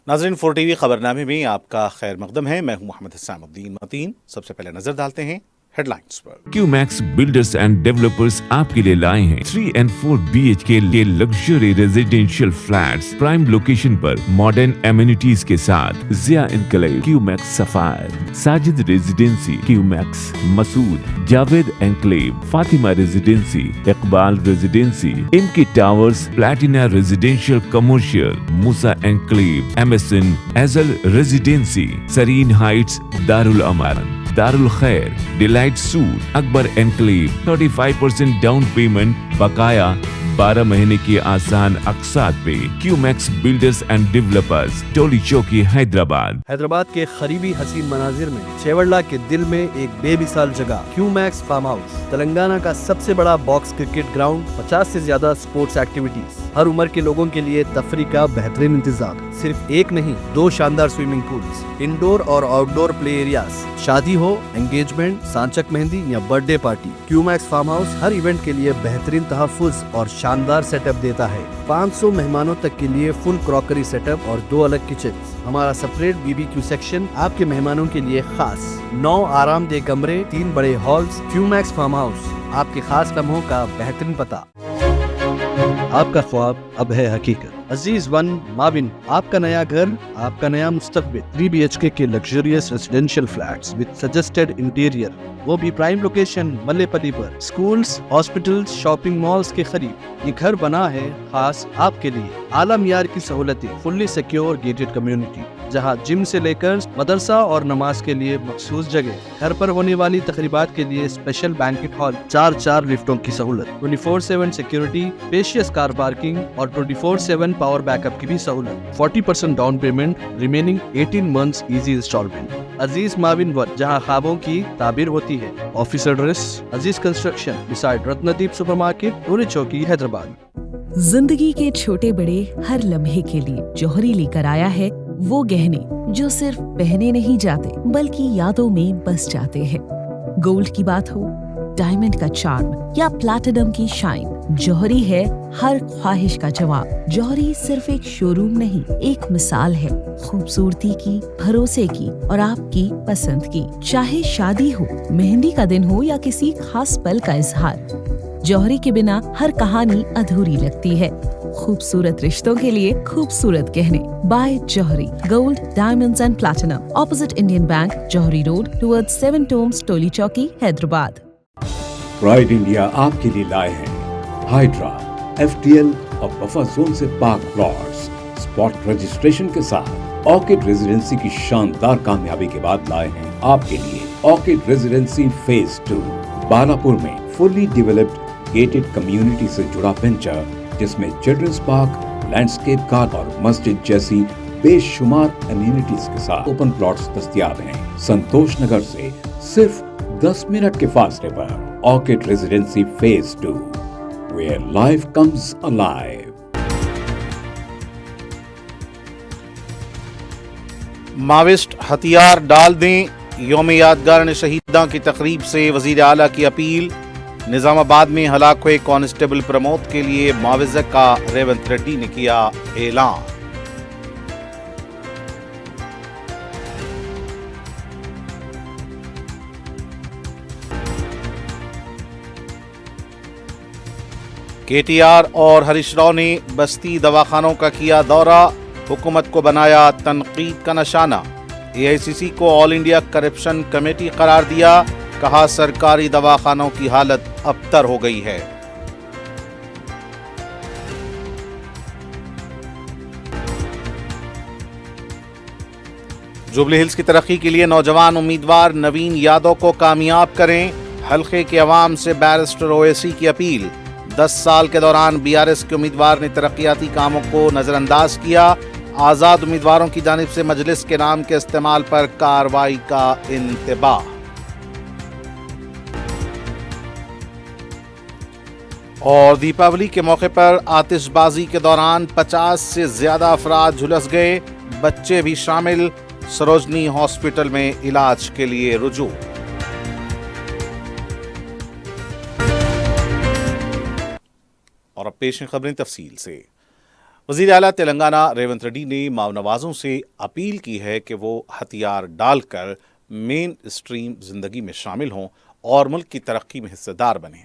ناظرین 4 TV خبرنامے میں آپ کا خیر مقدم ہے. میں ہوں محمد حسام الدین متین. سب سے پہلے نظر ڈالتے ہیں ہیڈ لائنز پر. Q Max builders and developers آپ کے لیے لائے ہیں 3 and 4 BHK کے luxury residential flats prime location پر ماڈرن ایمینٹیز کے ساتھ. Zia Enclave, Q Max Sapphire, Sajid Residency, Q Max Masood, Javed Enclave, Fatima Residency, Iqbal Residency, ان کی Towers, Platina Residential Commercial, Musa Enclave, MSN ایزل ریزیڈینسی, سرین ہائٹس, دارالامن, دارالخیر, Delight Suite, Akbar Enclave. 35% down payment بقایا 12 مہینے کی آسان اقساط پہ. Q Max builders and Developers, Toli Chowki, Hyderabad. Hyderabad کے قریبی حسین مناظر میں چیوڑلہ کے دل میں ایک بے مثال جگہ کیو میکس فارم ہاؤس, تلنگانہ کا سب سے بڑا باکس کرکٹ گراؤنڈ, 50 سے زیادہ سپورٹس ایکٹیویٹیز, ہر عمر کے لوگوں کے لیے تفریح کا بہترین انتظام. صرف ایک نہیں, 2 شاندار سوئمنگ پولز, انڈور اور آؤٹ ڈور پلے ایریاز. شادی ہو, انگیجمنٹ, سانچک مہندی یا برتھ ڈے پارٹی, کیو میکس فارم ہاؤس ہر ایونٹ کے لیے بہترین تحفظ اور شاندار سیٹ اپ دیتا ہے. 500 مہمانوں تک کے لیے فل کراکری سیٹ اپ اور 2 الگ کچنز. ہمارا سپریٹ BBQ سیکشن آپ کے مہمانوں کے لیے خاص. 9 آرام دہ کمرے, 3 بڑے ہالز. کیو میکس فارم ہاؤس, آپ کے خاص لمحوں کا بہترین پتہ. آپ کا خواب اب ہے حقیقت. عزیز ون ماون, آپ کا نیا گھر, آپ کا نیا مستقبل. 3 BHK کے luxurious residential flats with suggested interior, وہ بھی پرائم لوکیشن ملے پلی پر. اسکولز, ہاسپٹلز, شاپنگ مالز کے قریب. یہ گھر بنا ہے خاص آپ کے لیے. اعلیٰ معیار کی سہولتیں, فلی سیکیور گیٹڈ کمیونٹی جہاں جم سے لے کر مدرسہ اور نماز کے لیے مخصوص جگہ. گھر پر ہونے والی تقریبات کے لیے اسپیشل بینکٹ ہال, 4 لفٹوں کی سہولت, 24/7 سیکیورٹی, اسپیشیس کار پارکنگ اور 24/7 پاور بیک اپ کی بھی سہولت. 40% down payment, remaining 18 months easy instalment. Aziz Maven One, جہاں خوابوں کی تعبیر ہوتی ہے. Office address Aziz Construction beside Ratnadeep Super Market, Toli Chowki, Hyderabad. زندگی کے چھوٹے بڑے ہر لمحے کے لیے جوہری لے کر آیا ہے وہ گہنے جو صرف پہنے نہیں جاتے بلکہ یادوں میں بس جاتے ہیں. گولڈ کی بات ہو, ڈائمنڈ کا چارم یا پلاٹینم کی شائن, جوہری ہے ہر خواہش کا جواب. جوہری صرف ایک شو روم نہیں, ایک مثال ہے خوبصورتی کی, بھروسے کی اور آپ کی پسند کی. چاہے شادی ہو, مہندی کا دن ہو یا کسی خاص پل کا اظہار, جوہری کے بنا ہر کہانی ادھوری لگتی ہے. خوبصورت رشتوں کے لیے خوبصورت گہنے. بائے جوہری, gold, diamonds and platinum, opposite Indian bank, جوہری روڈ, ٹورڈ 7 ٹومز, ٹولی چوکی, حیدرآباد. پرائڈ انڈیا آپ کے لیے لائے ہیں ہائیڈرا, FTL اور بفر زون سے پاک پلاٹس. اسپاٹ رجسٹریشن کے ساتھ آرکڈ ریزیڈنسی کی شاندار کامیابی کے بعد لائے ہیں آپ کے لیے آرکڈ ریزیڈنسی فیز 2, بالاپور میں. فلی ڈیولپڈ گیٹڈ کمیونٹی سے جڑا وینچر جس میں چلڈرنس پارک, لینڈسکیپ گارڈن اور مسجد جیسی بے شمار امینٹیز کے ساتھ اوپن پلاٹس دستیاب ہیں. سنتوش نگر سے صرف 10 منٹ کے فاصلے پر Orchid Residency Phase 2, where life comes alive. Maoist ہتھیار ڈال دیں, یوم یادگار شہیداں کی تقریب سے وزیر اعلیٰ کی اپیل. نظام آباد میں ہلاک ہوئے کانسٹیبل پرمود کے لیے معاوضہ کا ریونت ریڈی نے کیا اعلان. KTR اور ہریش راؤ نے بستی دواخانوں کا کیا دورہ, حکومت کو بنایا تنقید کا نشانہ. AICC کو آل انڈیا کرپشن کمیٹی قرار دیا, کہا سرکاری دواخانوں کی حالت ابتر ہو گئی ہے. جوبلی ہلز کی ترقی کے لیے نوجوان امیدوار نوین یادو کو کامیاب کریں, حلقے کے عوام سے بیرسٹر اویسی کی اپیل. 10 سال کے دوران BRS کے امیدوار نے ترقیاتی کاموں کو نظر انداز کیا. آزاد امیدواروں کی جانب سے مجلس کے نام کے استعمال پر کارروائی کا انتباہ. اور دیپاولی کے موقع پر آتش بازی کے دوران 50 سے زیادہ افراد جھلس گئے, بچے بھی شامل. سروجنی ہاسپٹل میں علاج کے لیے رجوع. اور اب پیش ہیں خبریں تفصیل سے. वज़ीर आला तेलंगाना रेवंत रेड्डी ने मावनवाजों से अपील की है कि वो हथियार डालकर मेन स्ट्रीम जिंदगी में शामिल हों और मुल्क की तरक्की में हिस्सेदार बने।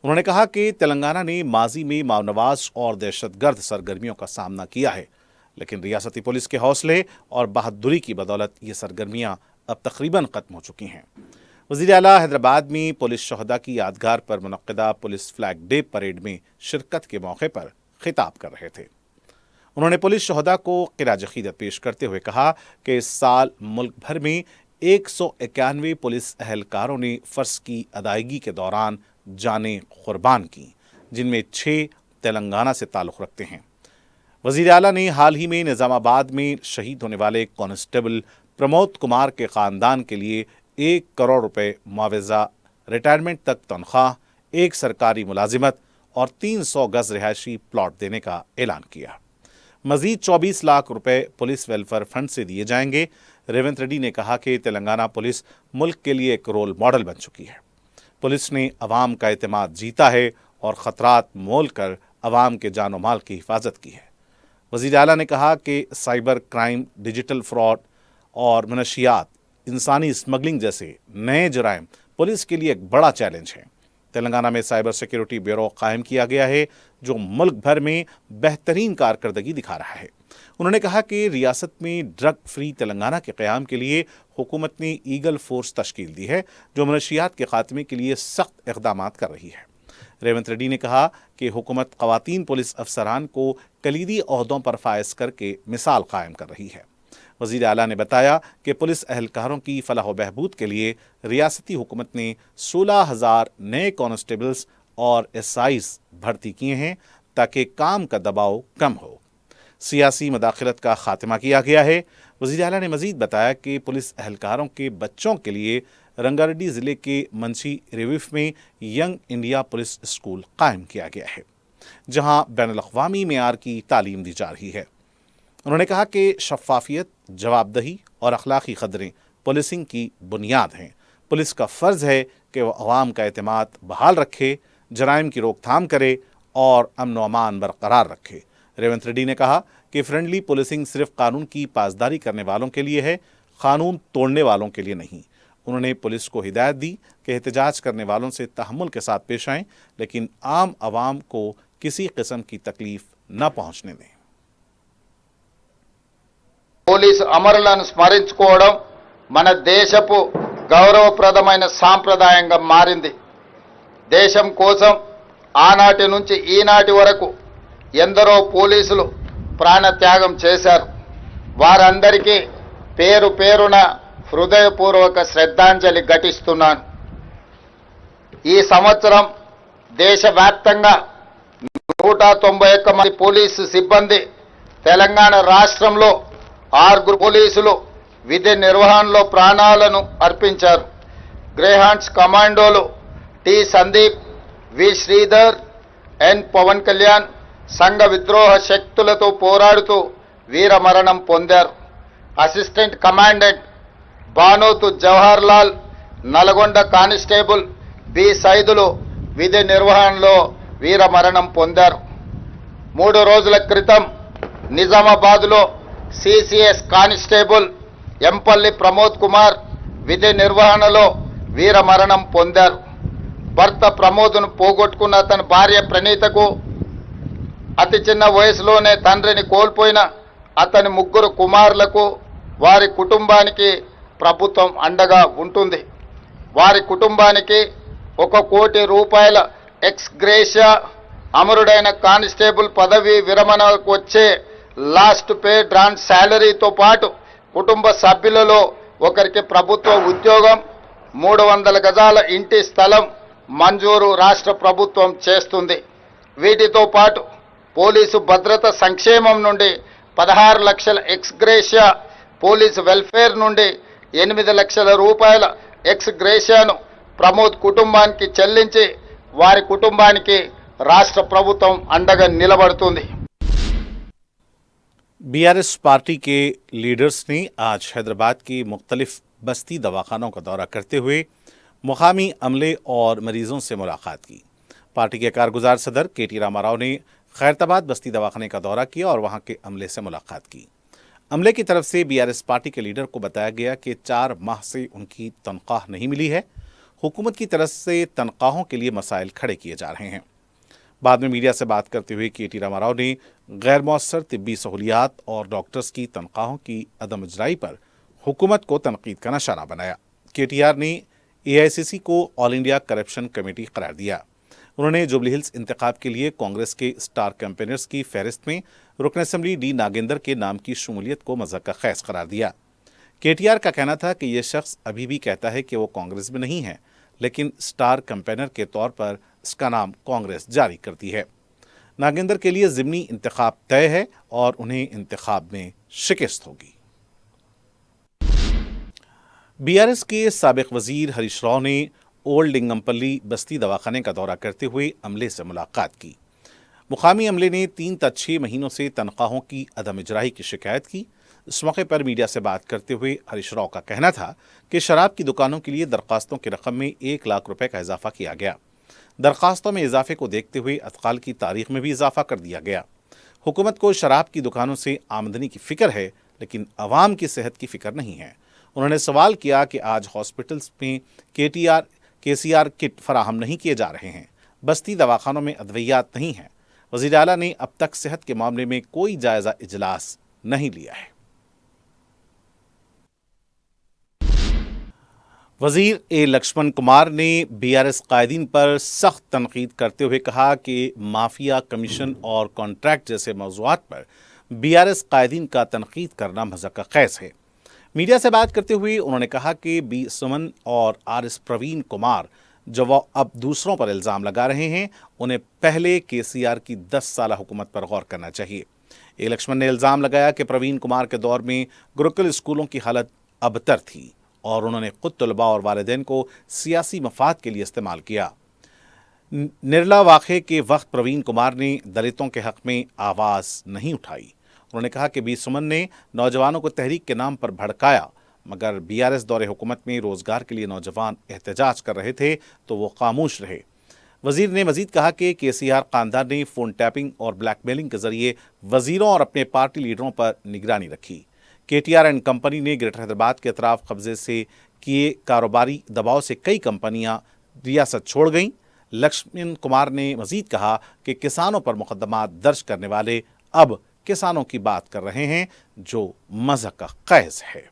उन्होंने कहा कि तेलंगाना ने माजी में मावनवाज और दहशतगर्द सरगर्मियों का सामना किया है, लेकिन रियासती पुलिस के हौसले और बहादुरी की बदौलत ये सरगर्मियां अब तकरीबन खत्म हो चुकी हैं। वज़ीर आला हैदराबाद में पुलिस शहदा की यादगार पर मुनक्किदा पुलिस फ्लैग डे परेड में शिरकत के मौके पर खिताब कर रहे थे। उन्होंने पुलिस शहदा को खिराज अकीदत पेश करते हुए कहा कि इस साल मुल्क भर में 191 पुलिस अहलकारों ने फ़र्ज़ की अदायगी के दौरान जानें कुर्बान की, जिनमें 6 तेलंगाना से ताल्लुक़ रखते हैं। वज़ीर आला ने हाल ही में निज़ामाबाद में शहीद होने वाले कांस्टेबल प्रमोद कुमार के ख़ानदान के लिए 1 करोड़ रुपए मुआवजा, रिटायरमेंट तक तनख्वाह, एक सरकारी मुलाजिमत और 300 गज रिहायशी प्लॉट देने का ऐलान किया। मजीद 24 लाख रुपए पुलिस वेलफेयर फंड से दिए जाएंगे। रेवंत रेड्डी ने कहा कि तेलंगाना पुलिस मुल्क के लिए एक रोल मॉडल बन चुकी है। पुलिस ने अवाम का एतमाद जीता है और ख़तरात मोल कर अवाम के जान माल की हिफाजत की है। वज़ीर आला ने कहा कि साइबर क्राइम, डिजिटल फ्रॉड और मनशियात, इंसानी स्मगलिंग जैसे नए जराइम पुलिस के लिए एक बड़ा चैलेंज है। तेलंगाना में साइबर सिक्योरिटी ब्यूरो कायम किया गया है, जो मुल्क भर में बेहतरीन कारकर्दगी दिखा रहा है। उन्होंने कहा कि रियासत में ड्रग फ्री तेलंगाना के क़याम के लिए हुकूमत ने ईगल फोर्स तश्कील दी है, जो मनशियात के खात्मे के लिए सख्त इक़दाम कर रही है। रेवंत रेड्डी ने कहा कि हुकूमत ख़वातीन पुलिस अफसरान को कलीदी ओहदों पर फायज करके मिसाल कायम कर रही है। वज़ीर आला ने बताया कि पुलिस अहलकारों की फलाह व बहबूद के लिए रियासती हुकूमत ने 16,000 नए कांस्टेबल्स और एसआईज़ भर्ती किए हैं, ताकि काम का दबाव कम हो। सियासी मदाखलत का खात्मा किया गया है। वज़ीर आला ने मज़ीद बताया कि पुलिस अहलकारों के बच्चों के लिए रंगारेड्डी ज़िले के मंची रिविफ में यंग इंडिया पुलिस स्कूल कायम किया गया है, जहां बैनुल-अक़वामी मेयार की तालीम दी जा रही है। उन्होंने कहा कि शफ़ाफ़ियत, जवाबदही और अखलाक़ी क़दरें पुलिसिंग की बुनियाद हैं। पुलिस का फ़र्ज़ है कि वह अवाम का एतमाद बहाल रखे, जराइम की रोकथाम करे और अमन व अमान बरकरार रखे। रेवंत रेड्डी ने कहा कि फ्रेंडली पुलिसिंग सिर्फ कानून की पासदारी करने वालों के लिए है, कानून तोड़ने वालों के लिए नहीं। उन्होंने पुलिस को हिदायत दी कि एहतजाज करने वालों से तहम्मुल के साथ पेश आएं, लेकिन आम आवाम को किसी किस्म की तकलीफ न पहुंचने दें। పోలీసు అమరులను స్మరించుకోవడం మన దేశపు గౌరవప్రదమైన సాంప్రదాయంగా మారింది. దేశం కోసం ఆనాటి నుంచి ఈనాటి వరకు ఎందరో పోలీసులు ప్రాణత్యాగం చేశారు. వారందరికీ పేరు పేరున హృదయపూర్వక శ్రద్ధాంజలి ఘటిస్తున్నాను. ఈ సంవత్సరం దేశవ్యాప్తంగా 191 మంది పోలీసు సిబ్బంది తెలంగాణ రాష్ట్రంలో 6 పోలీసులు విధి నిర్వహణలో ప్రాణాలను అర్పించారు. గ్రేహాండ్స్ కమాండోలు T Sandeep, V Sridhar, N Pawan Kalyan సంఘ విద్రోహ శక్తులతో పోరాడుతూ వీరమరణం పొందారు. Assistant commandant Banothu Jawahar Lal, Nalgonda constable B Saidulu విధి నిర్వహణలో వీరమరణం పొందారు. 3 రోజుల క్రితం నిజామాబాద్లో సిసిఎస్ కానిస్టేబుల్ ఎంపల్లి ప్రమోద్ కుమార్ విధి నిర్వహణలో వీరమరణం పొందారు. భర్త ప్రమోద్ను పోగొట్టుకున్న అతని భార్య ప్రణీతకు, అతి చిన్న వయసులోనే తండ్రిని కోల్పోయిన అతని 3 కుమారులకు, వారి కుటుంబానికి ప్రభుత్వం అండగా ఉంటుంది. వారి కుటుంబానికి 1 కోటి రూపాయల ఎక్స్ గ్రేషియా, అమరుడైన కానిస్టేబుల్ పదవి విరమణకు వచ్చే లాస్ట్ పే డ్రాన్ శాలరీతో పాటు కుటుంబ సభ్యులలో ఒకరికి ప్రభుత్వ ఉద్యోగం, 300 గజాల ఇంటి స్థలం మంజూరు రాష్ట్ర ప్రభుత్వం చేస్తుంది. వీటితో పాటు పోలీసు భద్రత సంక్షేమం నుండి 16 లక్షల ఎక్స్ గ్రేషియా, పోలీసు వెల్ఫేర్ నుండి 8 లక్షల రూపాయల ఎక్స్ గ్రేషియాను ప్రమోద్ కుటుంబానికి చెల్లించి వారి కుటుంబానికి రాష్ట్ర ప్రభుత్వం అండగా నిలబడుతుంది. बीआरएस पार्टी के लीडर्स ने आज हैदराबाद की मुख्तलिफ बस्ती दवाखानों का दौरा करते हुए मुकामी अमले और मरीजों से मुलाकात की। पार्टी के कारगुजार सदर के टी रामाराव ने खैरताबाद बस्ती दवाखाने का दौरा किया और वहां के अमले से मुलाकात की। अमले की तरफ से बीआरएस पार्टी के लीडर को बताया गया कि 4 माह से उनकी तनख्वाह नहीं मिली है। हुकूमत की तरफ से तनख्वाहों के लिए मसाइल खड़े किए जा रहे हैं। बाद में मीडिया से बात करते हुए केटी रामाराव ने गैर मौसर तिब्बी सहूलियात और डॉक्टर्स की तनख्वाहों की अदम इजराई पर हुकूमत को तनकीद का निशाना बनाया। केटीआर ने एआईसीसी को ऑल इंडिया करप्शन कमेटी करार दिया। उन्होंने जुबली हिल्स इंतखाब के लिए कांग्रेस के स्टार कैंपेनर्स की फहरिस्त में रुकन असेंबली डी नागेंद्र के नाम की शमूलियत को मज़हब का खैस करार दिया। केटीआर का कहना था कि यह शख्स अभी भी कहता है कि वो कांग्रेस में नहीं है, लेकिन स्टार कैंपेनर के तौर पर इसका नाम कांग्रेस जारी करती है। नागेंद्र के लिए ज़िमनी इंतखाब तय है और उन्हें इंतखाब में शिकस्त होगी। बीआरएस के साबिक वजीर हरीश राव ने ओल्ड लिंगमपल्ली बस्ती दवाखाने का दौरा करते हुए अमले से मुलाकात की। मुकामी अमले ने 3 ta 6 महीनों से तनख्वाहों की अदम इजराई की शिकायत की। इस मौके पर मीडिया से बात करते हुए हरीश राव का कहना था कि शराब की दुकानों के लिए दरख्वास्तों की रकम में 1 लाख रुपए का इजाफा किया गया। दरख्वास्तों में इजाफे को देखते हुए अतकाल की तारीख में भी इजाफा कर दिया गया। हुकूमत को शराब की दुकानों से आमदनी की फिक्र है, लेकिन अवाम की सेहत की फिक्र नहीं है। उन्होंने सवाल किया कि आज हॉस्पिटल्स में केसीआर किट फराहम नहीं किए जा रहे हैं, बस्ती दवाखानों में अद्वियात नहीं है। वज़ीर आला ने अब तक सेहत के मामले में कोई जायजा इजलास नहीं लिया है। वजीर ए लक्ष्मण कुमार ने बीआरएस कायदीन पर सख्त तनकीद करते हुए कहा कि माफिया, कमीशन और कॉन्ट्रैक्ट जैसे मौज़ूआत पर बीआरएस कायदीन का तनकीद करना मज़हब का खैस है। मीडिया से बात करते हुए उन्होंने कहा कि बी सुमन और आर.एस. प्रवीण कुमार जो वो अब दूसरों पर इल्ज़ाम लगा रहे हैं, उन्हें पहले केसीआर की 10 साला हुकूमत पर गौर करना चाहिए। ए लक्ष्मण ने इल्ज़ाम लगाया कि प्रवीण कुमार के दौर में गुरुकुल स्कूलों की हालत अबतर थी और उन्होंने खुद तलबा और वालिदैन को सियासी मफाद के लिए इस्तेमाल किया। निर्ला वाक़े के वक्त प्रवीण कुमार ने दलितों के हक़ में आवाज़ नहीं उठाई। उन्होंने कहा कि बी सुमन ने नौजवानों को तहरीक के नाम पर भड़काया, मगर बीआरएस दौरे हुकूमत में रोज़गार के लिए नौजवान एहतजाज कर रहे थे तो वो खामोश रहे। वजीर ने मजीद कहा कि केसीआर खानदान ने फ़ोन टैपिंग और ब्लैकमेलिंग के जरिए वजीरों और अपने पार्टी लीडरों पर निगरानी रखी। केटीआर एंड कंपनी ने ग्रेटर हैदराबाद के अतराफ कब्जे से किए कारोबारी दबाव से कई कंपनियां रियासत छोड़ गईं। लक्ष्मण कुमार ने मजीद कहा कि किसानों पर मुकदमा दर्ज करने वाले अब किसानों की बात कर रहे हैं, जो मज़हब का कैस है।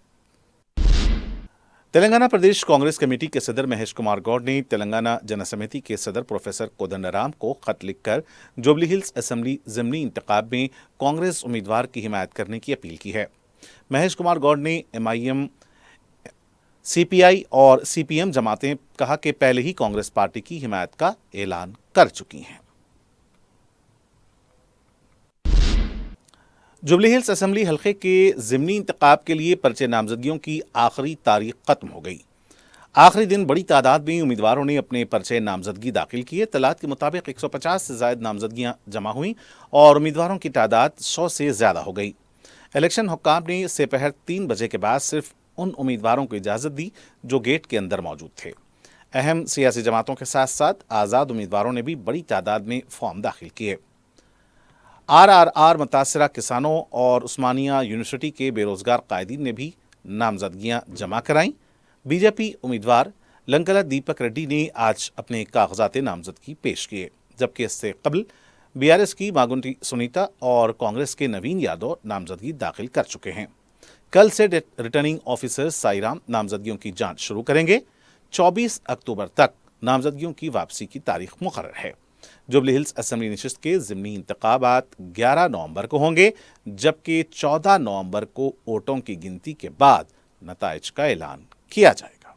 तेलंगाना प्रदेश कांग्रेस कमेटी के सदर महेश कुमार गौड़ ने तेलंगाना जन समिति के सदर प्रोफेसर कोदंडराम को खत लिखकर जुबली हिल्स असेंबली ज़िमनी इंतखाब में कांग्रेस उम्मीदवार की हिमायत करने की अपील की है। महेश कुमार गौड़ ने एमआईएम, सीपीआई और सीपीएम जमातें कहा कि पहले ही कांग्रेस पार्टी की हिमायत का ऐलान कर चुकी हैं। जुबली हिल्स असेंबली हल्के के ज़िमनी इंतखाब के लिए पर्चे नामजदगियों की आखिरी तारीख खत्म हो गई। आखिरी दिन बड़ी तादाद में उम्मीदवारों ने अपने पर्चे नामजदगी दाखिल किए। तलात के मुताबिक 150 से ज़ायद नामजदगियां जमा हुई और उम्मीदवारों की तादाद 100 से ज़्यादा हो गई। इलेक्शन हुक्काम ने दोपहर 3 बजे के बाद सिर्फ उन उम्मीदवारों को इजाज़त दी जो गेट के अंदर मौजूद थे। अहम सियासी जमातों के साथ साथ आज़ाद उम्मीदवारों ने भी बड़ी तादाद में फॉर्म दाखिल किए। आरआरआर मुतासरा किसानों और उस्मानिया यूनिवर्सिटी के बेरोजगार कायदीन ने भी नामजदगियां जमा कराईं। बीजेपी उम्मीदवार लंकला दीपक रेड्डी ने आज अपने कागजात नामजदगी पेश किए, जबकि इससे कबल बीआरएस की मागुंटी सुनीता और कांग्रेस के नवीन यादव नामजदगी दाखिल कर चुके हैं। कल से रिटर्निंग ऑफिसर साईराम नामजदगियों की जांच शुरू करेंगे। 24 अक्टूबर तक नामजदगियों की वापसी की तारीख मुकर्रर है। जुबली हिल्स असेंबली नशिस्त के ज़िमनी इंतखाबात 11 नवंबर को होंगे, जबकि 14 नवंबर को वोटों की गिनती के बाद नताइज का ऐलान किया जाएगा।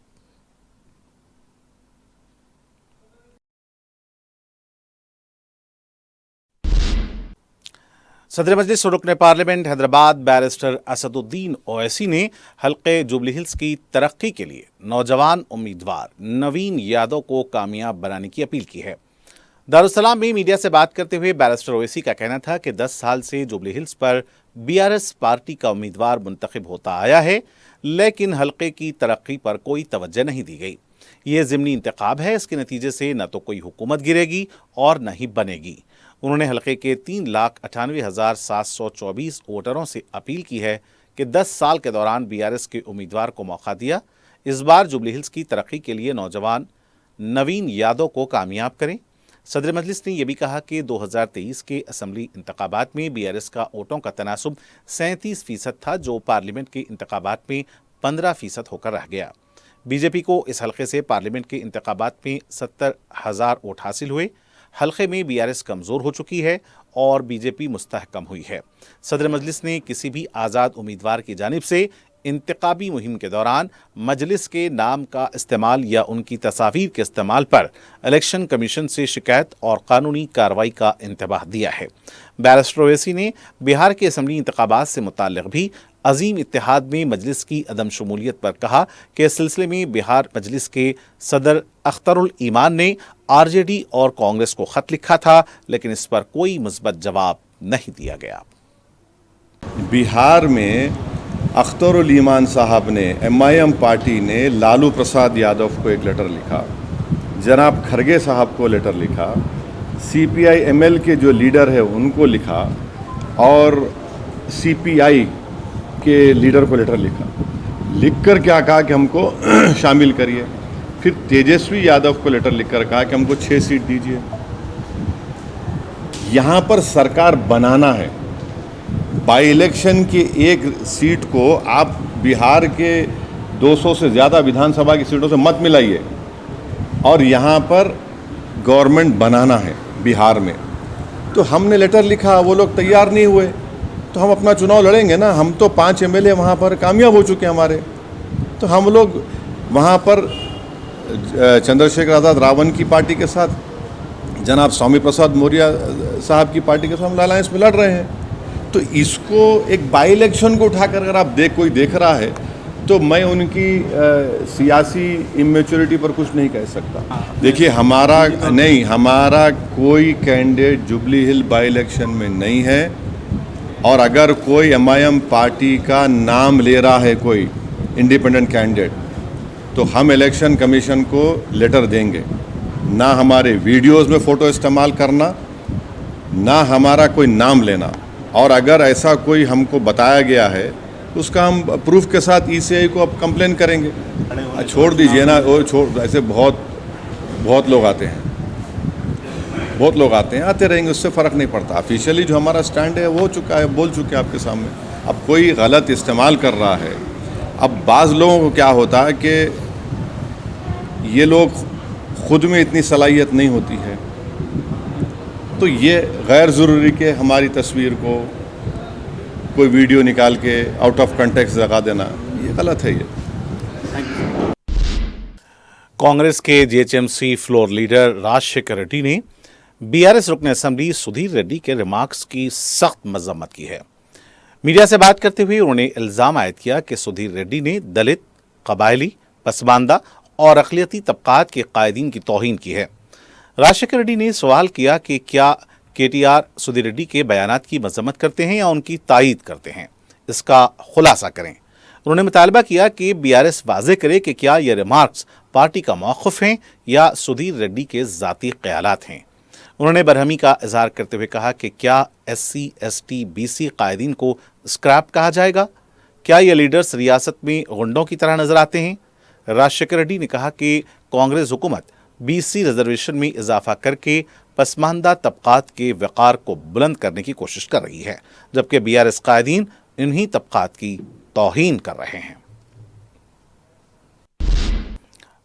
सदर मजलिस रुकन पार्लियामेंट हैदराबाद बैरिस्टर असदुद्दीन ओवैसी ने हल्के जुबली हिल्स की तरक्की के लिए नौजवान उम्मीदवार नवीन यादव को कामयाब बनाने की अपील की है। दारुस्सलाम में मीडिया से बात करते हुए बैरिस्टर ओवैसी का कहना था कि 10 साल से जुबली हिल्स पर बीआरएस पार्टी का उम्मीदवार मुंतखब होता आया है, लेकिन हल्के की तरक्की पर कोई तवज्जो नहीं दी गई। ये ज़िमनी इंतखाब है, इसके नतीजे से न तो कोई हुकूमत गिरेगी और न ही बनेगी। उन्होंने हलके के 3,98,724 वोटरों से अपील की है कि 10 साल के दौरान बीआरएस के उम्मीदवार को मौका दिया। इस बार जुबली हिल्स की तरक्की के लिए नौजवान नवीन यादव को कामयाब करें। सदर मजलिस ने यह भी कहा कि 2023 के असेंबली इंतखाबात में बीआरएस का वोटों का तनासुब 37% था, जो पार्लियामेंट के इंतखाबात में 15% होकर रह गया। बीजेपी को इस हलके से पार्लियामेंट के इंतखाबात में 70,000 वोट हासिल हुए। हलके में बीआरएस कमज़ोर हो चुकी है और बीजेपी मुस्तहकम हुई है। सदर मजलिस ने किसी भी आज़ाद उम्मीदवार की जानिब से इंतखाबी मुहिम के दौरान मजलिस के नाम का इस्तेमाल या उनकी तस्वीर के इस्तेमाल पर इलेक्शन कमीशन से शिकायत और कानूनी कार्रवाई का इंतबाह दिया है। बैरिस्टर ओवैसी ने बिहार के असेंबली इंतखाबात से मुताल्लिक़ भी अजीम इत्तेहाद में मजलिस की अदम शमूलियत पर कहा कि इस सिलसिले में बिहार मजलिस के सदर अख्तरुल ईमान ने आरजेडी और कांग्रेस को खत लिखा था, लेकिन इस पर कोई मुस्बत जवाब नहीं दिया गया। बिहार में अख्तरुल ईमान साहब ने, एमआईएम पार्टी ने लालू प्रसाद यादव को एक लेटर लिखा, जनाब खरगे साहब को लेटर लिखा, सीपीआई एमएल के जो लीडर है उनको लिखा और सीपीआई के लीडर को लेटर लिखा। लिखकर क्या कहा कि हमको शामिल करिए। फिर तेजस्वी यादव को लेटर लिखकर कहा कि हमको 6 सीट दीजिए। यहाँ पर सरकार बनाना है। बाई इलेक्शन की एक सीट को आप बिहार के 200 से ज़्यादा विधानसभा की सीटों से मत मिलाइए और यहाँ पर गवर्नमेंट बनाना है बिहार में। तो हमने लेटर लिखा, वो लोग तैयार नहीं हुए, तो हम अपना चुनाव लड़ेंगे ना। हम तो 5 एमएलए वहाँ पर कामयाब हो चुके हैं हमारे, तो हम लोग वहाँ पर चंद्रशेखर आज़ाद रावण की पार्टी के साथ, जनाब स्वामी प्रसाद मौर्य साहब की पार्टी के साथ हम अलायंस में लड़ रहे हैं। तो इसको एक बाई इलेक्शन को उठाकर अगर आप कोई देख रहा है तो मैं उनकी सियासी इमेच्योरिटी पर कुछ नहीं कह सकता। देखिए हमारा कोई candidate jubilee hill by election में नहीं है, और अगर कोई एमआईएम पार्टी का नाम ले रहा है कोई इंडिपेंडेंट कैंडिडेट, तो हम इलेक्शन कमीशन को लेटर देंगे। ना हमारे वीडियोस में फ़ोटो इस्तेमाल करना, ना हमारा कोई नाम लेना, और अगर ऐसा कोई हमको बताया गया है तो उसका हम प्रूफ के साथ ईसीआई को अब कंप्लेन करेंगे। छोड़ दीजिए ना, वो ऐसे बहुत लोग आते हैं, आते रहेंगे, उससे फ़र्क नहीं पड़ता। ऑफिशियली जो हमारा स्टैंड है वो हो चुका है, बोल चुके हैं आपके सामने। अब कोई गलत इस्तेमाल कर रहा है। अब बाज़ लोगों को क्या होता है कि ये लोग खुद में इतनी सलाहियत नहीं होती है, तो ये गैर ज़रूरी के हमारी तस्वीर को कोई वीडियो निकाल के आउट ऑफ कंटेक्स्ट लगा देना, ये गलत है। ये कांग्रेस के GHMC floor leader Rajasekhar Reddy ने बीआरएस रुकन असेंबली सुधीर रेड्डी के रिमार्क्स की सख्त मजम्मत की है। मीडिया से बात करते हुए उन्होंने इल्ज़ाम आयद किया कि सुधीर रेड्डी ने दलित, कबायली, पसमानदा और अक़लियती तबक़ात के कायदीन की तौहीन की है। राजशेखर रेड्डी ने सवाल किया कि क्या केटीआर सुधीर रेड्डी के बयानात की मजम्मत करते हैं या उनकी तायीद करते हैं, इसका खुलासा करें। उन्होंने मुतालबा किया कि बीआरएस वाज़े करे कि क्या ये रिमार्क्स पार्टी का मौक़िफ़ हैं या सुधीर रेड्डी के ज़ाती ख़यालात हैं। उन्होंने बरहमी का इजहार करते हुए कहा कि क्या SC, ST, BC कायदीन को स्क्रैप कहा जाएगा? क्या ये लीडर्स रियासत में गुंडों की तरह नजर आते हैं? राजशेखर रेड्डी ने कहा कि कांग्रेस हुकूमत BC रिजर्वेशन में इजाफा करके पसमानदा तबक़ात के वक़ार को बुलंद करने की कोशिश कर रही है, जबकि बीआरएस कायदीन इन्हीं तबक़ात की तौहीन कर रहे हैं।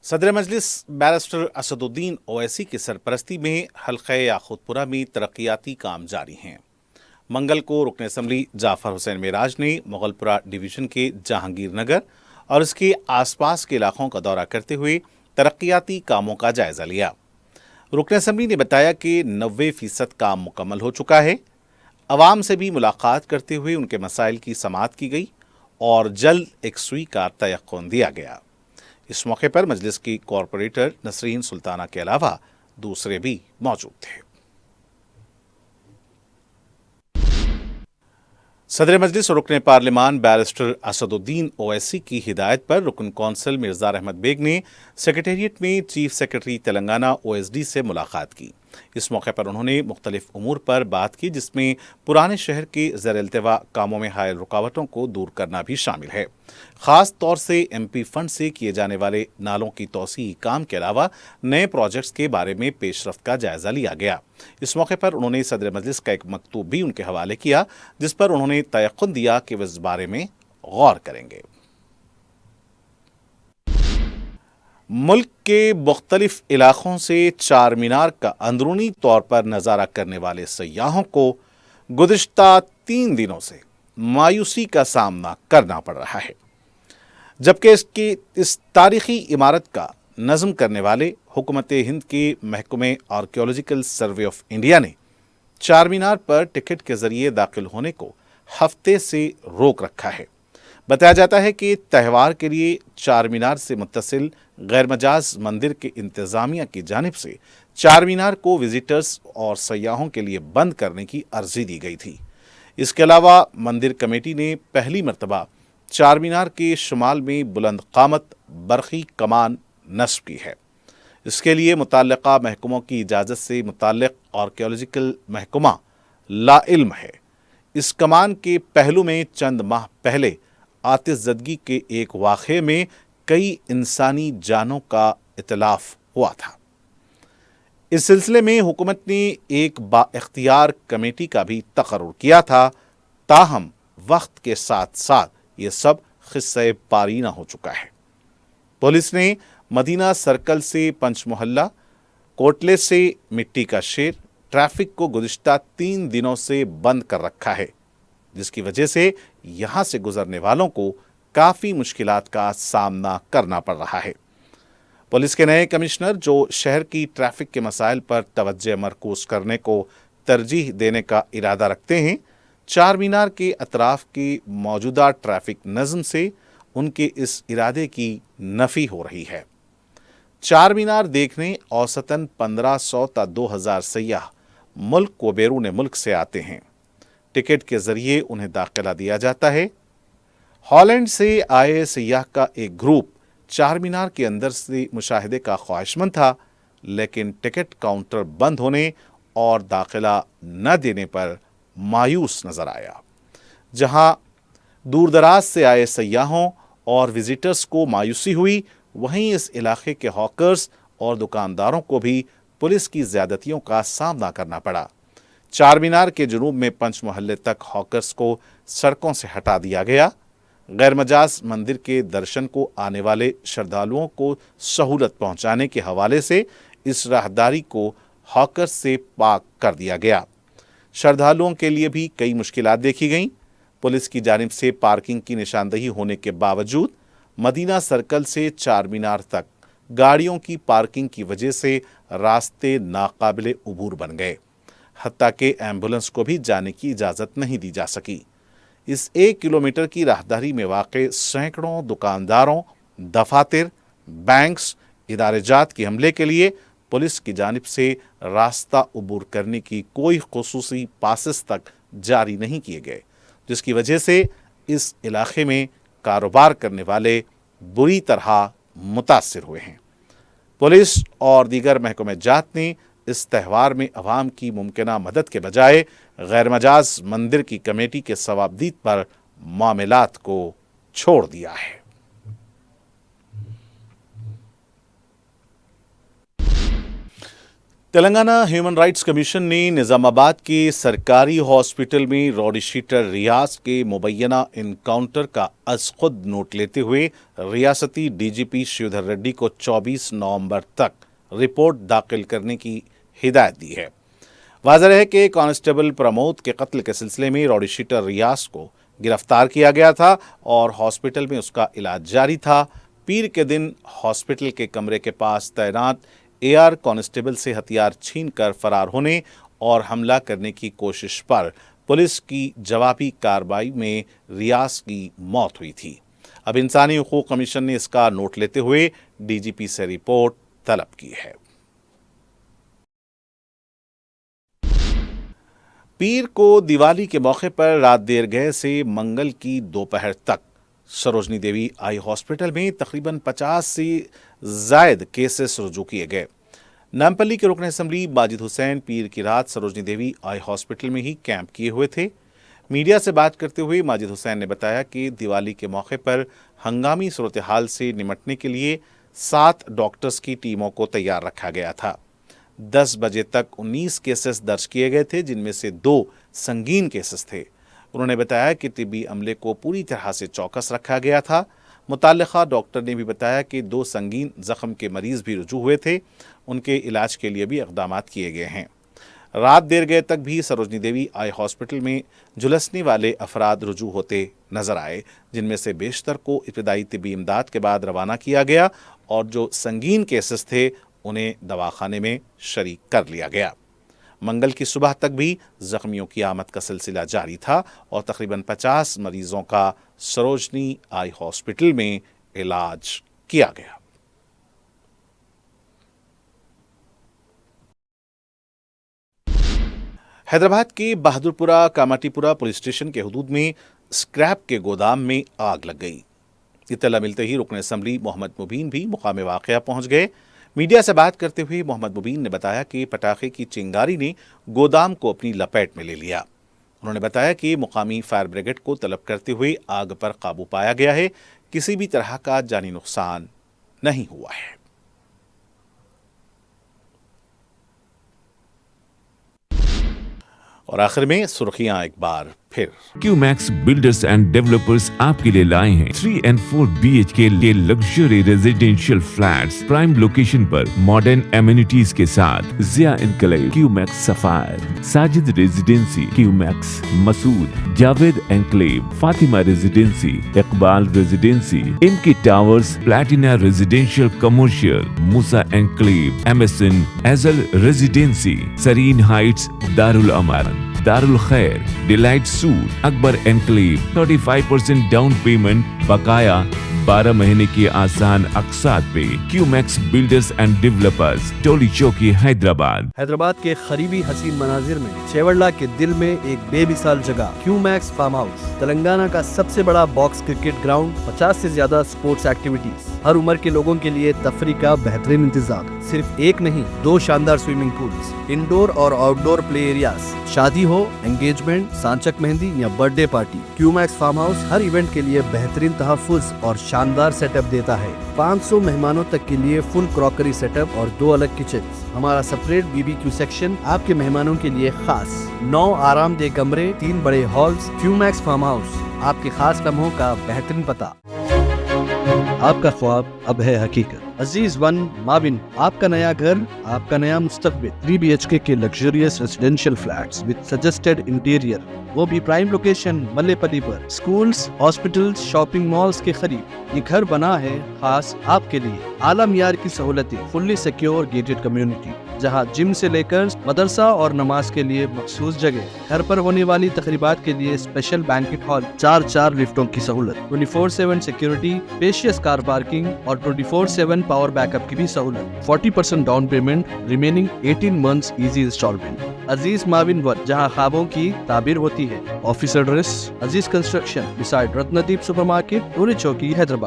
सदर मजलिस बैरिस्टर असदुद्दीन ओवैसी की सरपरस्ती में हल्क़े याक़ूतपुरा में तरक्याती काम जारी हैं। मंगल को रुकन असम्बली जाफ़र हुसैन मेराज ने मुग़लपुरा डिवीज़न के जहांगीर नगर और इसके आसपास के इलाक़ों का दौरा करते हुए तरक्याती कामों का जायज़ा लिया। रुकन असम्बली ने बताया कि 90% काम मुकम्मल हो चुका है। अवाम से भी मुलाकात करते हुए उनके मसाइल की समाअत की गई और जल्द एक स्वीकार तयक़्क़ुन दिया गया। इस मौके पर मजलिस की कॉरपोरेटर नसरीन सुल्ताना के अलावा दूसरे भी मौजूद थे। सदर मजलिस और रुकन पार्लिमान बैरिस्टर असदुद्दीन ओवैसी की हिदायत पर रुकन कौंसिल मिर्ज़ा अहमद बेग ने सेक्रेटेरिएट में चीफ सेक्रेटरी तेलंगाना OSD से मुलाकात की। इस मौके पर उन्होंने मुख्तलिफ उमूर पर बात की, जिसमें पुराने शहर के ज़ेर इल्तिवा कामों में हायल रुकावटों को दूर करना भी शामिल है। ख़ास तौर से MP फंड से किए जाने वाले नालों की तौसीई काम के अलावा नए प्रोजेक्ट्स के बारे में पेशरफ्त का जायजा लिया गया। इस मौके पर उन्होंने सदर मजलिस का एक मकतूब भी उनके हवाले किया, जिस पर उन्होंने तयक़ुन दिया कि वे इस बारे में गौर करेंगे। मुल्क के मुख्तलिफ इलाकों से चार मीनार का अंदरूनी तौर पर नज़ारा करने वाले सयाहों को गुज़िश्ता 3 दिनों से मायूसी का सामना करना पड़ रहा है, जबकि इस तारीखी इमारत का नज़्म करने वाले हुकूमत हिंद के महकमे आर्कियोलॉजिकल सर्वे ऑफ इंडिया ने चार मीनार पर टिकट के ज़रिए दाखिल होने को हफ्ते से रोक रखा है। बताया जाता है कि त्यौहार के लिए चार मीनार से मुत्तसिल गैर मजाज मंदिर के इंतज़ामिया की जानिब से चार मीनार को विजिटर्स और सयाहों के लिए बंद करने की अर्जी दी गई थी। इसके अलावा मंदिर कमेटी ने पहली मरतबा चार मीनार के शुमाल में बुलंद क़ामत बरक़ी कमान नस्ब की है। इसके लिए मुतल्लिक़ा महकमों की इजाज़त से मुतल्लिक़ आर्कियोलॉजिकल महकमा लाइल्म है। इस कमान के पहलू में चंद माह पहले आतिशज़दगी के एक वाक़े में कई इंसानी जानों का इतलाफ हुआ था। इस सिलसिले में हुकूमत ने एक बाइख्तियार कमेटी का भी तकर्रुर किया था, ताहम वक्त के साथ साथ ये सब क़िस्से पारीना हो चुका है। पुलिस ने मदीना सर्कल से पंच मोहल्ला, कोटले से मिट्टी का शेर ट्रैफिक को गुज़िश्ता 3 दिनों से बंद कर रखा है, जिसकी वजह से यहाँ से गुजरने वालों को काफ़ी मुश्किलात का सामना करना पड़ रहा है। पुलिस के नए कमिश्नर, जो शहर की ट्रैफिक के मसाइल पर तवज्जो मरकूज़ करने को तरजीह देने का इरादा रखते हैं, चार मीनार के अतराफ़ की मौजूदा ट्रैफिक नज़्म से उनके इस इरादे की नफ़ी हो रही है। चार मीनार देखने औसतन 1500 ता 2000 सयाह मुल्क व बैरून मुल्क से आते हैं। टिकट के ज़रिए उन्हें दाखिला दिया जाता है। हॉलैंड से आए सयाह का एक ग्रुप चार मीनार के अंदर से मुशाहिदे का ख्वाहिशमंद था, लेकिन टिकट काउंटर बंद होने और दाखिला न देने पर मायूस नज़र आया। जहां दूर दराज से आए सयाहों और विजिटर्स को मायूसी हुई, वहीं इस इलाके के हॉकर्स और दुकानदारों को भी पुलिस की ज़्यादतियों का सामना करना पड़ा। चार मीनार के जुनूब में पंच मोहल्ले तक हॉकर्स को सड़कों से हटा दिया गया। गैर मजाज मंदिर के दर्शन को आने वाले श्रद्धालुओं को सहूलत पहुंचाने के हवाले से इस राहदारी को हॉकर्स से पाक कर दिया गया। श्रद्धालुओं के लिए भी कई मुश्किलात देखी गईं। पुलिस की जानिब से पार्किंग की निशानदही होने के बावजूद मदीना सर्कल से चार मीनार तक गाड़ियों की पार्किंग की वजह से रास्ते नाकाबिले उबूर बन गए। हत्ता के एम्बुलेंस को भी जाने की इजाज़त नहीं दी जा सकी। इस 1 किलोमीटर की राहदारी में वाक़े सैकड़ों दुकानदारों, दफातर, बैंक्स, इदारे-जात के हमले के लिए पुलिस की जानिब से रास्ता उबूर करने की कोई खुसूसी पासेस तक जारी नहीं किए गए, जिसकी वजह से इस इलाके में कारोबार करने वाले बुरी तरह मुतासिर हुए हैं। पुलिस और दीगर महकमे जात ने इस त्यौहार में अवाम की मुमकिना मदद के बजाय गैर मजाज मंदिर की कमेटी के सवाबदीद पर मामलात को छोड़ दिया है। तेलंगाना ह्यूमन राइट्स कमीशन ने निजामाबाद के सरकारी हॉस्पिटल में रॉडी शीटर रियाज के मुबैना इनकाउंटर का अज़ खुद नोट लेते हुए रियासती डीजीपी श्रीधर रेड्डी को 24 नवंबर तक रिपोर्ट दाखिल करने की हिदायत दी है। वाज़ेह है कि कांस्टेबल प्रमोद के कत्ल के सिलसिले में रॉडी शीटर रियाज को गिरफ्तार किया गया था और हॉस्पिटल में उसका इलाज जारी था। पीर के दिन हॉस्पिटल के कमरे के पास तैनात AR कांस्टेबल से हथियार छीनकर फरार होने और हमला करने की कोशिश पर पुलिस की जवाबी कार्रवाई में रियाज की मौत हुई थी। अब इंसानी हुकूक कमीशन ने इसका नोट लेते हुए DGP से रिपोर्ट तलब की है। पीर को दिवाली के मौके पर रात देर गए से मंगल की दोपहर तक सरोजनी देवी आई हॉस्पिटल में तकरीबन 50 से ज़ायद केसेस रुजू किए गए। नामपल्ली के रुकन असम्बली माजिद हुसैन पीर की रात सरोजनी देवी आई हॉस्पिटल में ही कैंप किए हुए थे। मीडिया से बात करते हुए माजिद हुसैन ने बताया कि दिवाली के मौके पर हंगामी सूरत हाल से निपटने के लिए 7 डॉक्टर्स की टीमों को तैयार रखा गया था। 10 बजे तक 19 केसेस दर्ज किए गए थे, जिनमें से 2 संगीन केसेस थे। उन्होंने बताया कि तिब्बी अमले को पूरी तरह से चौकस रखा गया था। मुताल्लिका डॉक्टर ने भी बताया कि 2 संगीन जख्म के मरीज भी रुजू हुए थे, उनके इलाज के लिए भी इक़दामात किए गए हैं। रात देर गए तक भी सरोजनी देवी आई हॉस्पिटल में झुलसने वाले अफराद रुजू होते नजर आए, जिनमें से बेशतर को इब्तदाई तिब्बी इमदाद के बाद रवाना किया गया और जो संगीन केसेस थे उन्हें दवाखाने में शरीक कर लिया गया। मंगल की सुबह तक भी जख्मियों की आमद का सिलसिला जारी था और तकरीबन 50 मरीजों का सरोजनी आई हॉस्पिटल में इलाज किया गया। हैदराबाद के बहादुरपुरा कामाटीपुरा पुलिस स्टेशन के हुदूद में स्क्रैप के गोदाम में आग लग गई। इत्तला मिलते ही रुकन असम्बली मोहम्मद मुबीन भी मुकाम वाक़या पहुंच गए। मीडिया से बात करते हुए मोहम्मद मुबीन ने बताया कि पटाखे की चिंगारी ने गोदाम को अपनी लपेट में ले लिया। उन्होंने बताया कि मुकामी फायर ब्रिगेड को तलब करते हुए आग पर काबू पाया गया है। किसी भी तरह का जानी नुकसान नहीं हुआ है। और आखिर में सुर्खियां एक बार फिर। क्यूमैक्स बिल्डर्स एंड डेवलपर्स आपके लिए लाए हैं 3 and 4 BHK के luxury residential flats prime location पर मॉडर्न एमिनिटीज के साथ। Zia Enclave, Q Max Sapphire, Sajid Residency, Q Max Masood, Javed Enclave, Fatima Residency, Iqbal Residency, इनकी Towers, Platina Residential Commercial, Musa Enclave, MSN एजल रेजिडेंसी, सरीन हाइट्स, दारुल अमान, दारुल खैर, Delight Suite, Akbar Enclave, 35% down payment, बकाया 12 महीने की आसान अक़सात पे। Q Max Builders and Developers, Toli Chowki, Hyderabad. Hyderabad के करीबी हसीन मनाजिर में चेवड़ला के दिल में एक बेमिसाल जगह क्यूमैक्स फार्म हाउस, तेलंगाना का सबसे बड़ा बॉक्स क्रिकेट ग्राउंड, 50 से ज्यादा स्पोर्ट्स एक्टिविटीज, हर उम्र के लोगों के लिए तफरी का बेहतरीन इंतजाम। सिर्फ एक नहीं, 2 शानदार स्विमिंग पूल्स, इंडोर और आउटडोर प्ले एरियाज, शादी हो, एंगेजमेंट, सांचक मेहंदी या birthday party, Q Max Farm House हर इवेंट के लिए बेहतरीन तहफ़्फ़ुज़ और शानदार सेटअप देता है। 500 मेहमानों तक के लिए फुल क्रॉकरी सेटअप और 2 अलग किचन। हमारा सेपरेट BBQ सेक्शन आपके मेहमानों के लिए खास। 9 आरामदेह कमरे, 3 बड़े हॉल्स। क्यूमैक्स फार्म हाउस, आपके खास लम्हों का बेहतरीन पता। आपका ख्वाब अब है हकीकत। अजीज वन माविन, आपका नया घर, आपका नया मुस्तकबिल। 3 BHK के luxurious residential flats with suggested interior, वो भी प्राइम लोकेशन मल्लेपल्ली पर। स्कूल्स, हॉस्पिटल्स, शॉपिंग मॉल्स के करीब ये घर बना है खास आपके लिए। आला मियार की सहूलतें, फुल्ली सिक्योर गेटेड कम्युनिटी, जहां जिम से लेकर मदरसा और नमाज के लिए मखसूस जगह। घर पर होने वाली तकरीबात के लिए स्पेशल बैंकेट हॉल, 4 लिफ्टों की सहूलत, 24/7 सिक्योरिटी, स्पेशियस कार पार्किंग और 24/7 पावर बैकअप की भी सहूलत। 40% down payment, remaining 18 months easy instalment. Aziz Maven One, जहां ख्वाबों की ताबीर होती है। Office address Aziz Construction beside Ratnadeep Supermarket, Toli Chowki, Hyderabad.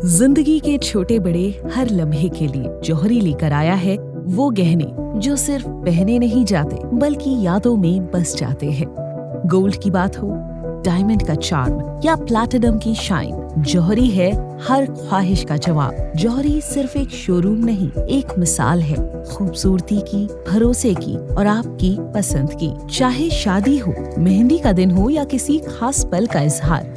जिंदगी के छोटे बड़े हर लम्हे के लिए जौहरी लेकर आया है वो गहने जो सिर्फ पहने नहीं जाते बल्कि यादों में बस जाते हैं। गोल्ड की बात हो, डायमंड का चार्म या प्लैटिनम की शाइन, जौहरी है हर ख्वाहिश का जवाब। जौहरी सिर्फ एक शोरूम नहीं, एक मिसाल है खूबसूरती की, भरोसे की और आपकी पसंद की। चाहे शादी हो, मेहंदी का दिन हो या किसी खास पल का इजहार,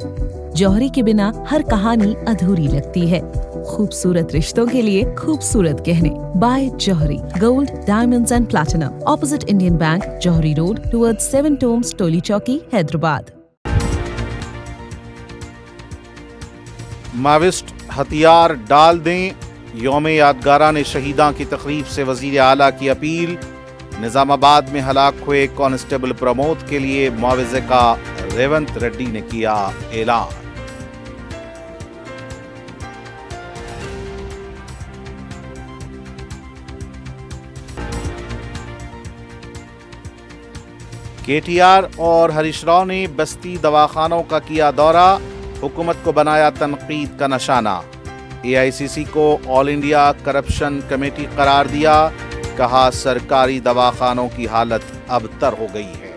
जौहरी के बिना हर कहानी अधूरी लगती है। खूबसूरत रिश्तों के लिए खूबसूरत गहने by Jauhari. Gold, diamonds and platinum, opposite Indian Bank, Jauhari Road, towards 7 Tombs, Toli Chowki, Hyderabad. माविस्ट हथियार डाल दें, यौम यादगारान शहीदां की तकरीब से वजीर आला की अपील। निजामाबाद में हलाक हुए कांस्टेबल प्रमोद के लिए मुआवजे का रेवंत रेड्डी ने किया ऐलान। KTR और हरीश राव ने बस्ती दवाखानों का किया दौरा, हुकूमत को बनाया तनकीद का निशाना। AICC को ऑल इंडिया करप्शन कमेटी करार दिया। कहा सरकारी दवाखानों की हालत अबतर हो गई है।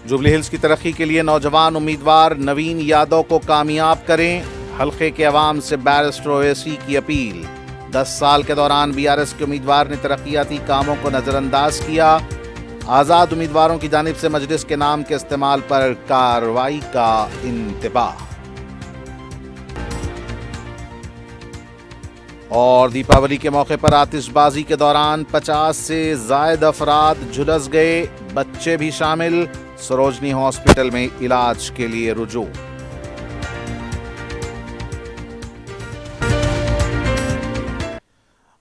जुबली हिल्स की तरक्की के लिए नौजवान उम्मीदवार नवीन यादव को कामयाब करें, हल्के के अवाम से बैरिस्टर ओवैसी की अपील। 10 साल के दौरान बीआरएस के उम्मीदवार ने तरक्याती कामों को नजरअंदाज किया। आजाद उम्मीदवारों की जानिब से मजलिस के नाम के इस्तेमाल पर कार्रवाई का इंतबाह। और दीपावली के मौके पर आतिशबाजी के दौरान 50 से जायद अफराद झुलस गए, बच्चे भी शामिल। सरोजनी हॉस्पिटल में इलाज के लिए रुजू।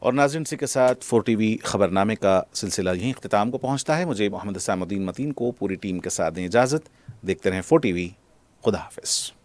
और नाज़रीन, इसी के साथ 4TV खबरनामे का सिलसिला यहीं इख्तिताम को पहुंचता है। मुझे मोहम्मद सामुद्दीन मतीन को पूरी टीम के साथ दें इजाज़त। देखते रहें 4TV। खुदा हाफिज़।